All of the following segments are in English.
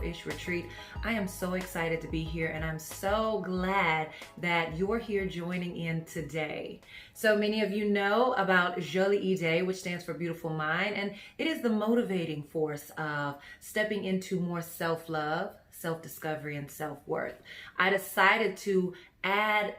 Selfish Retreat. I am so excited to be here, and I'm so glad that you're here joining in today. So many of you know about Jolie Day, which stands for Beautiful Mind, and it is the motivating force of stepping into more self-love, self-discovery, and self-worth. I decided to add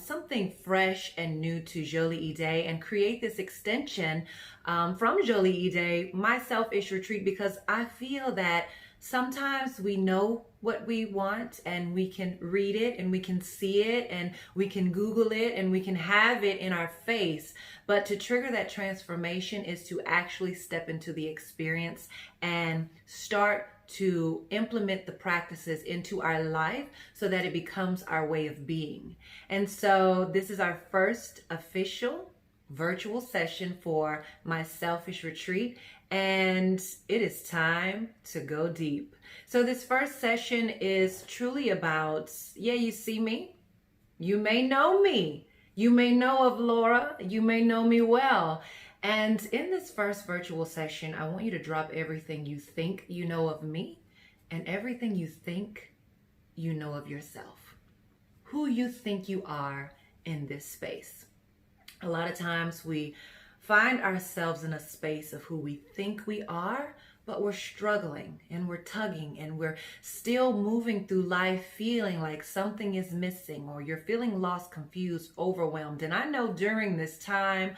something fresh and new to Jolie Day and create this extension from Jolie Day, my Selfish Retreat, because I feel that sometimes we know what we want and we can read it and we can see it and we can Google it and we can have it in our face. But to trigger that transformation is to actually step into the experience and start to implement the practices into our life so that it becomes our way of being. And so this is our first official virtual session for my Selfish Retreat, and it is time to go deep. So this first session is truly about, you see me, you may know me, you may know of Lora, you may know me well. And in this first virtual session, I want you to drop everything you think you know of me and everything you think you know of yourself. Who you think you are in this space. A lot of times we find ourselves in a space of who we think we are, but we're struggling and we're tugging and we're still moving through life feeling like something is missing, or you're feeling lost, confused, overwhelmed. And I know during this time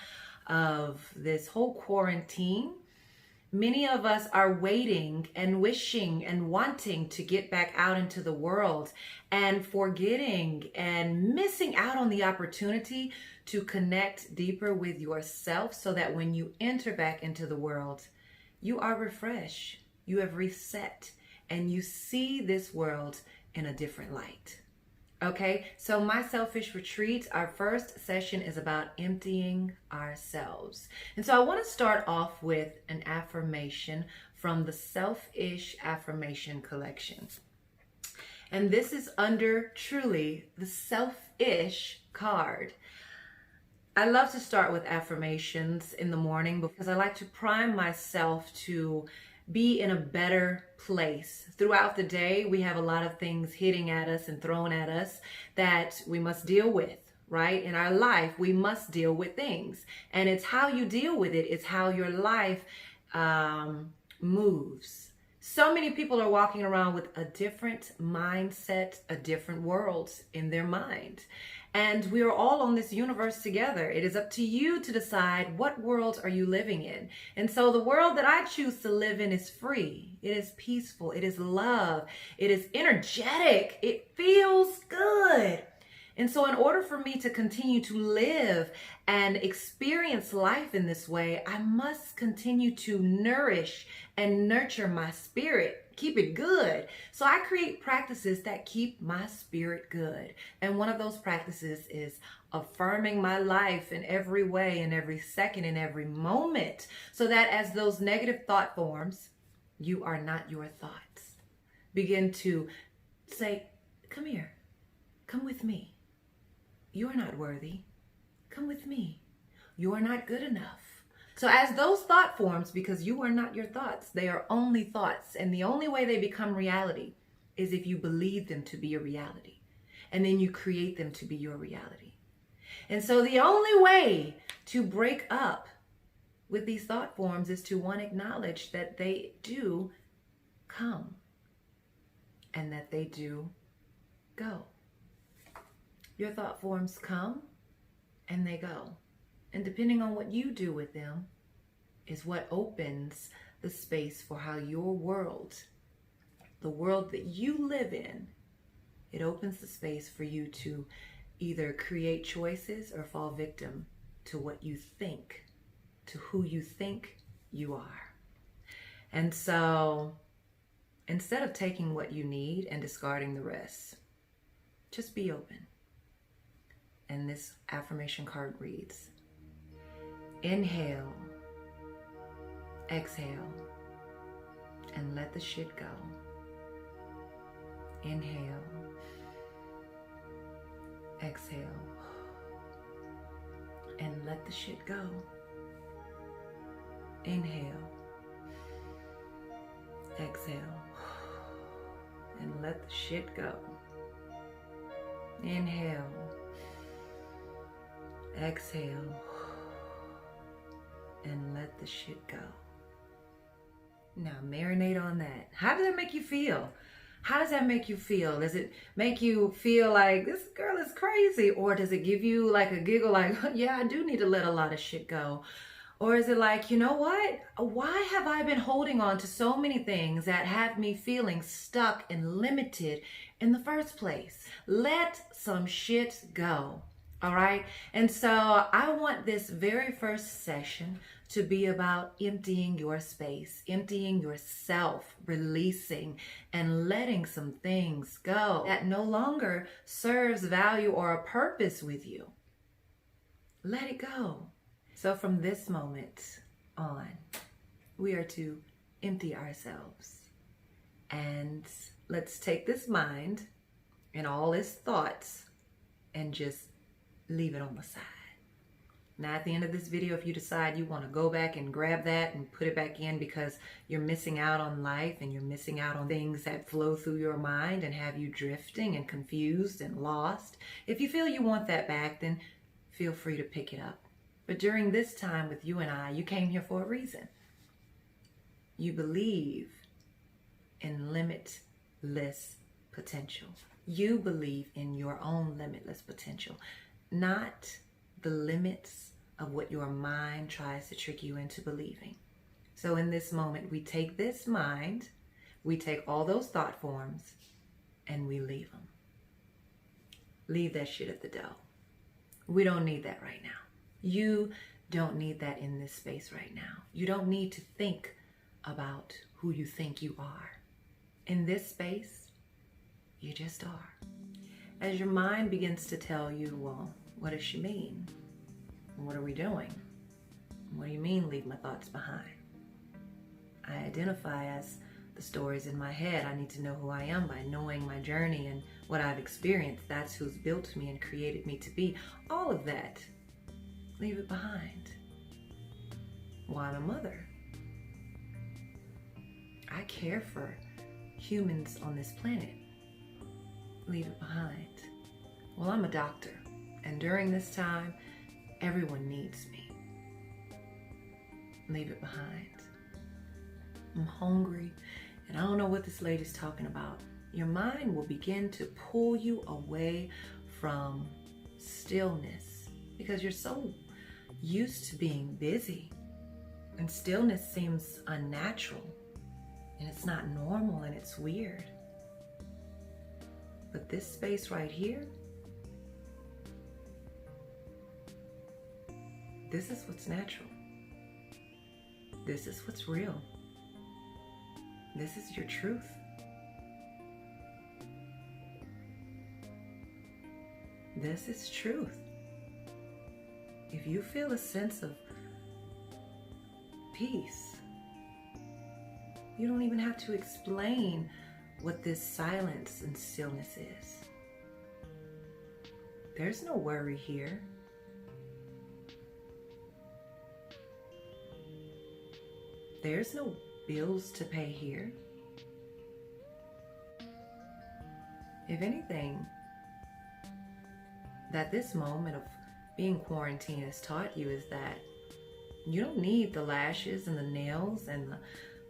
of this whole quarantine, many of us are waiting and wishing and wanting to get back out into the world and forgetting and missing out on the opportunity to connect deeper with yourself so that when you enter back into the world, you are refreshed, you have reset, and you see this world in a different light. Okay, so my Selfish Retreat, our first session is about emptying ourselves. And so I want to start off with an affirmation from the Selfish Affirmation collection. And this is under truly the Selfish card. I love to start with affirmations in the morning because I like to prime myself to be in a better place. Throughout the day, we have a lot of things hitting at us and thrown at us that we must deal with, right? In our life, we must deal with things. And it's how you deal with it. It's how your life moves. So many people are walking around with a different mindset, a different world in their mind. And we are all on this universe together. It is up to you to decide what world are you living in. And so the world that I choose to live in is free. It is peaceful. It is love. It is energetic. It feels good. And so in order for me to continue to live and experience life in this way, I must continue to nourish and nurture my spirit, keep it good. So I create practices that keep my spirit good. And one of those practices is affirming my life in every way, in every second, in every moment, so that as those negative thought forms, you are not your thoughts. Begin to say, come here, come with me. You are not worthy. Come with me. You are not good enough. So as those thought forms, because you are not your thoughts, they are only thoughts. And the only way they become reality is if you believe them to be a reality. And then you create them to be your reality. And so the only way to break up with these thought forms is to, one, acknowledge that they do come and that they do go. Your thought forms come and they go. And depending on what you do with them is what opens the space for how your world, the world that you live in, it opens the space for you to either create choices or fall victim to what you think, to who you think you are. And so instead of taking what you need and discarding the rest, just be open. And this affirmation card reads, inhale, exhale, and let the shit go. Inhale, exhale, and let the shit go. Inhale, exhale, let the shit go. Inhale. Exhale. And let the shit go. Now marinate on that. How does that make you feel? How does that make you feel? Does it make you feel like this girl is crazy? Or does it give you like a giggle like, yeah, I do need to let a lot of shit go? Or is it like, you know what? Why have I been holding on to so many things that have me feeling stuck and limited in the first place? Let some shit go. All right. And so I want this very first session to be about emptying your space, emptying yourself, releasing and letting some things go that no longer serves value or a purpose with you. Let it go. So from this moment on, we are to empty ourselves. And let's take this mind and all its thoughts and just leave it on the side. Now at the end of this video, if you decide you want to go back and grab that and put it back in because you're missing out on life and you're missing out on things that flow through your mind and have you drifting and confused and lost, if you feel you want that back, then feel free to pick it up. But during this time with you and I, you came here for a reason. You believe in limitless potential. You believe in your own limitless potential, not the limits of what your mind tries to trick you into believing. So in this moment, we take this mind, we take all those thought forms, and we leave them. Leave that shit at the door. We don't need that right now. You don't need that in this space right now. You don't need to think about who you think you are. In this space, you just are. As your mind begins to tell you, well, what does she mean? What are we doing? What do you mean, leave my thoughts behind? I identify as the stories in my head. I need to know who I am by knowing my journey and what I've experienced. That's who's built me and created me to be. All of that. Leave it behind. Well, I'm a mother. I care for humans on this planet. Leave it behind. Well, I'm a doctor, and during this time, everyone needs me. Leave it behind. I'm hungry, and I don't know what this lady's talking about. Your mind will begin to pull you away from stillness because you're so used to being busy, and stillness seems unnatural, and it's not normal, and it's weird. But this space right here, this is what's natural. This is what's real. This is your truth. This is truth. If you feel a sense of peace, you don't even have to explain what this silence and stillness is. There's no worry here. There's no bills to pay here. If anything, that this moment of being quarantined has taught you is that you don't need the lashes and the nails and the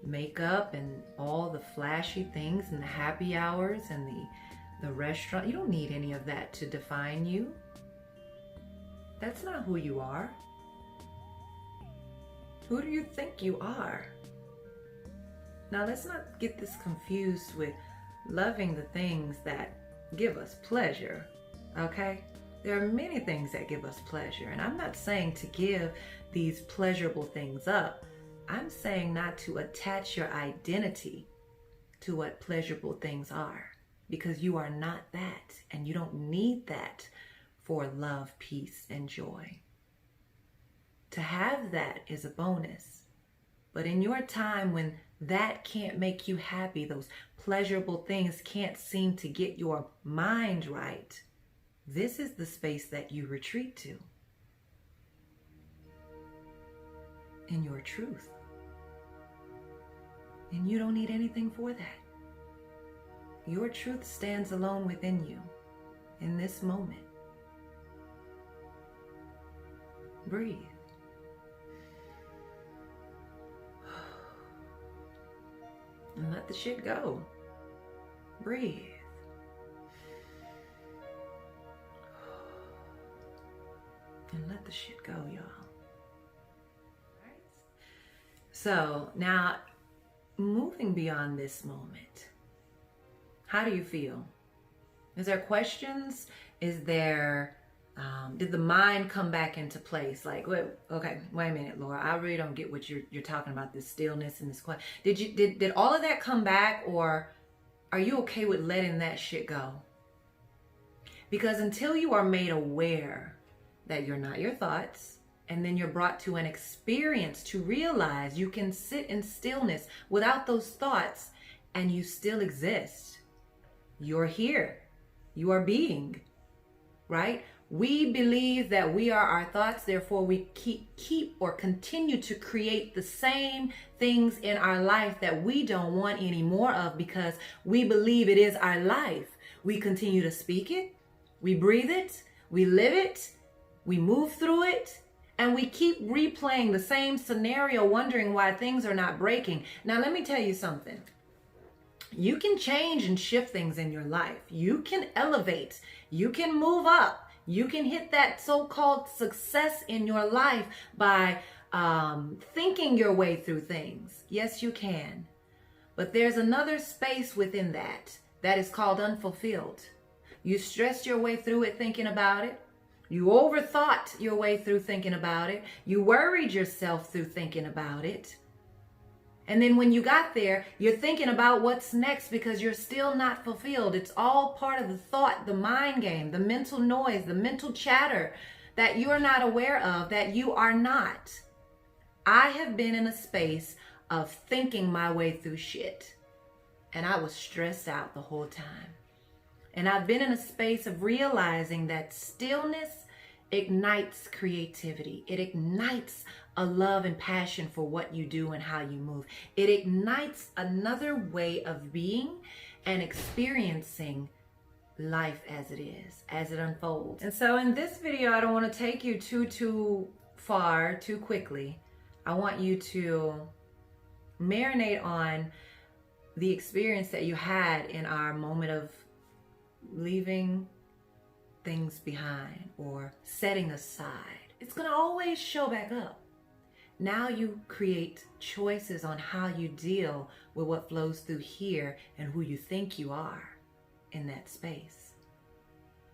makeup and all the flashy things and the happy hours and the restaurant. You don't need any of that to define you. That's not who you are. Who do you think you are? Now let's not get this confused with loving the things that give us pleasure, okay? There are many things that give us pleasure, and I'm not saying to give these pleasurable things up. I'm saying not to attach your identity to what pleasurable things are, because you are not that, and you don't need that for love, peace, and joy. To have that is a bonus, but in your time when that can't make you happy, those pleasurable things can't seem to get your mind right, this is the space that you retreat to. In your truth. And you don't need anything for that. your truth stands alone within you in this moment. Breathe. And let the shit go. Breathe. And let the shit go, y'all. Right? So now, moving beyond this moment, how do you feel? Is there questions? Is there, did the mind come back into place? Like, wait a minute, Laura, I really don't get what you're talking about, this stillness and this quiet. Did all of that come back, or are you okay with letting that shit go? Because until you are made aware that you're not your thoughts, and then you're brought to an experience to realize you can sit in stillness without those thoughts and you still exist. You're here. You are being, right? We believe that we are our thoughts, therefore we keep or continue to create the same things in our life that we don't want any more of because we believe it is our life. We continue to speak it, we breathe it, we live it, we move through it, and we keep replaying the same scenario, wondering why things are not breaking. Now, let me tell you something. You can change and shift things in your life. You can elevate. You can move up. You can hit that so-called success in your life by thinking your way through things. Yes, you can. But there's another space within that is called unfulfilled. You stressed your way through it thinking about it. You overthought your way through thinking about it. You worried yourself through thinking about it. And then when you got there, you're thinking about what's next because you're still not fulfilled. It's all part of the thought, the mind game, the mental noise, the mental chatter that you're not aware of, that you are not. I have been in a space of thinking my way through shit. And I was stressed out the whole time. And I've been in a space of realizing that stillness ignites creativity. It ignites a love and passion for what you do and how you move. It ignites another way of being and experiencing life as it is, as it unfolds. And so in this video, I don't want to take you too far, too quickly. I want you to marinate on the experience that you had in our moment of leaving things behind or setting aside. It's going to always show back up. Now you create choices on how you deal with what flows through here and who you think you are in that space.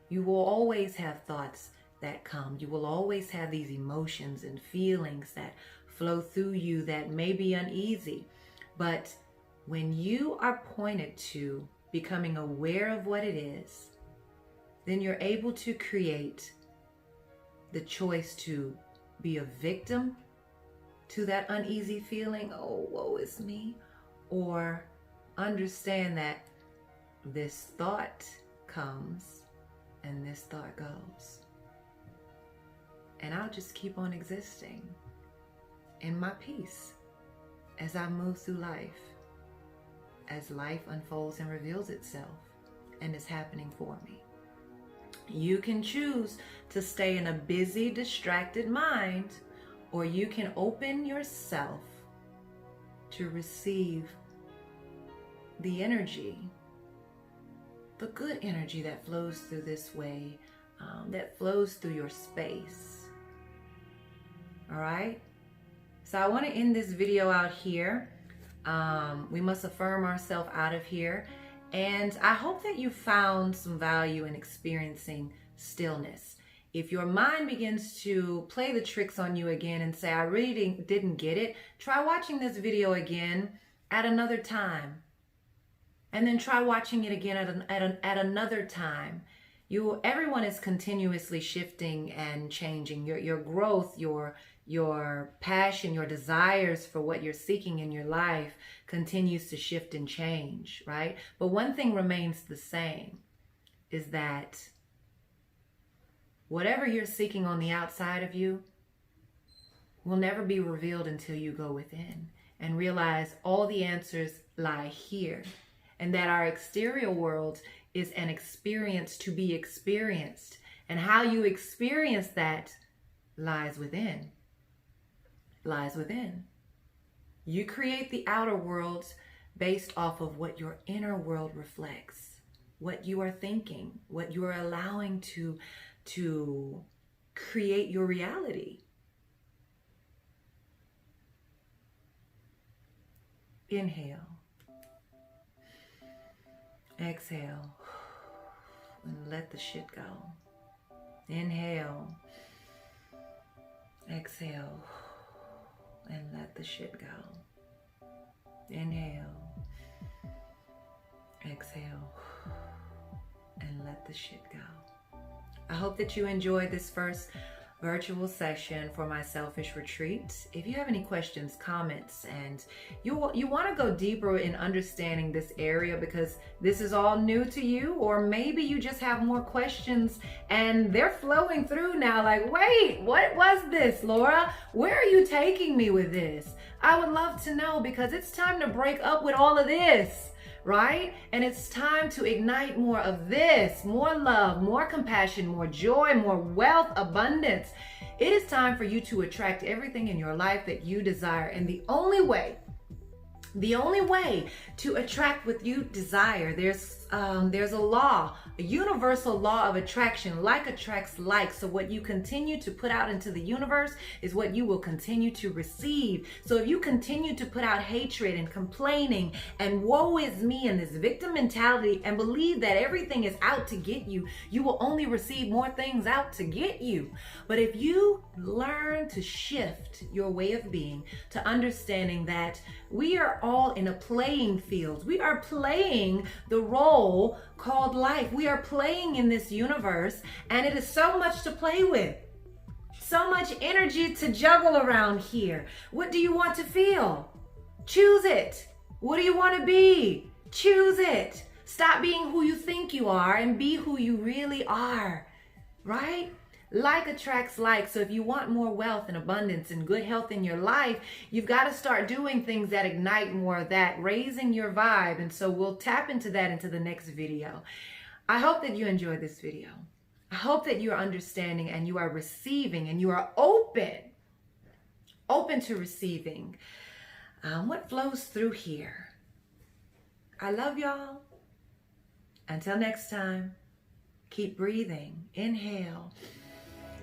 You will always have thoughts that come. You will always have these emotions and feelings that flow through you that may be uneasy. But when you are pointed to becoming aware of what it is, then you're able to create the choice to be a victim to that uneasy feeling, oh, woe is me, or understand that this thought comes and this thought goes. And I'll just keep on existing in my peace as I move through life, as life unfolds and reveals itself and is happening for me. You can choose to stay in a busy, distracted mind, or you can open yourself to receive the energy, the good energy that flows through this way, that flows through your space. All right? So I want to end this video out here. We must affirm ourselves out of here. And I hope that you found some value in experiencing stillness. If your mind begins to play the tricks on you again and say, I really didn't get it, try watching this video again at another time. And then try watching it again at another time. Everyone is continuously shifting and changing. Your growth, your passion, your desires for what you're seeking in your life continues to shift and change, right? But one thing remains the same, is that whatever you're seeking on the outside of you will never be revealed until you go within and realize all the answers lie here. and that our exterior world is an experience to be experienced. And how you experience that lies within. Lies within. You create the outer world based off of what your inner world reflects, what you are thinking, what you are allowing to create your reality. Inhale. Exhale. And let the shit go. Inhale. Exhale. And let the shit go. Inhale. Exhale. And let the shit go. I hope that you enjoyed this first virtual session for my selfish retreat. If you have any questions, comments, and you want to go deeper in understanding this area because this is all new to you, or maybe you just have more questions and they're flowing through now like, wait, what was this, Lora? Where are you taking me with this? I would love to know, because it's time to break up with all of this, right? And it's time to ignite more of this, more love, more compassion, more joy, more wealth, abundance. It is time for you to attract everything in your life that you desire. And the only way to attract what you desire, there's a law, a universal law of attraction. Like attracts like. So what you continue to put out into the universe is what you will continue to receive. So if you continue to put out hatred and complaining and woe is me and this victim mentality and believe that everything is out to get you, you will only receive more things out to get you. But if you learn to shift your way of being to understanding that we are all in a playing field, we are playing the role called life. We are playing in this universe, and it is so much to play with. So much energy to juggle around here. What do you want to feel? Choose it. What do you want to be? Choose it. Stop being who you think you are and be who you really are, right? Like attracts like. So if you want more wealth and abundance and good health in your life, you've got to start doing things that ignite more of that, raising your vibe. And so we'll tap into that into the next video. I hope that you enjoyed this video. I hope that you are understanding and you are receiving and you are open to receiving what flows through here. I love y'all. Until next time, keep breathing. Inhale.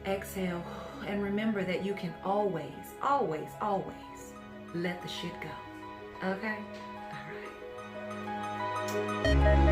Exhale, and remember that you can always, always, always let the shit go. Okay? All right.